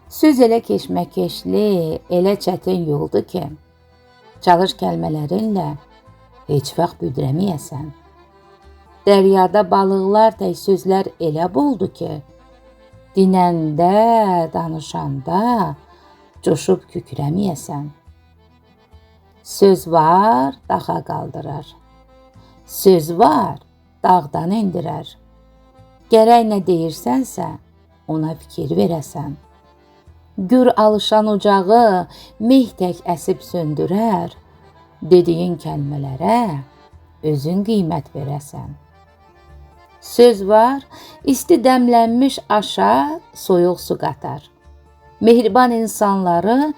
Söz elə keşməkeşli, elə çətin yoldur ki, çalış kəlmələrinlə heç vaxt büdrəməyəsən. Dəryada balıqlar tək sözlər elə boldu ki, dinəndə, danışanda coşub kükrəməyəsən. Söz var, dağa qaldırar. Söz var, dağdan endirər. Gərək nə deyirsənsə, ona fikir verəsən. Gür alışan ocağı meh tək əsib söndürər. Dediyin kəlmələrə özün qiymət verəsən. Söz var, isti dəmlənmiş aşa soyuq su qatar. Mehriban insanları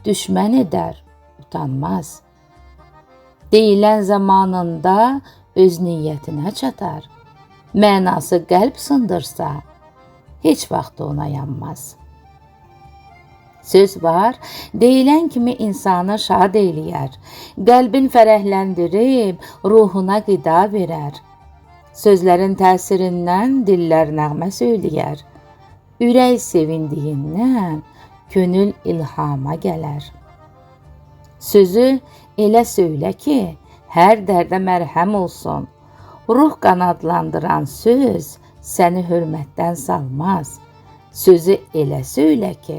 düşmən edər, utanmaz. Deyilən zamanında öz niyyətinə çatar. Mənası qəlb sındırsa, heç vaxt ona yanmaz. Söz var, deyilən kimi insanı şad eyləyər, qəlbin fərəhləndirib, ruhuna qida verər. Sözlərin təsirindən dillər nəğmə söyləyər, ürək sevindiyindən könül ilhama gələr. Sözü elə söylə ki, hər dərdə mərhəm olsun. Ruh qanadlandıran söz səni hörmətdən salmaz. Sözü elə söylə ki,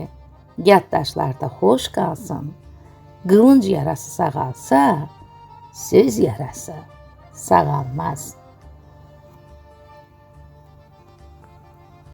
yaddaşlarda xoş qalsın. Qılınc yarası sağalsa, söz yarası sağalmaz.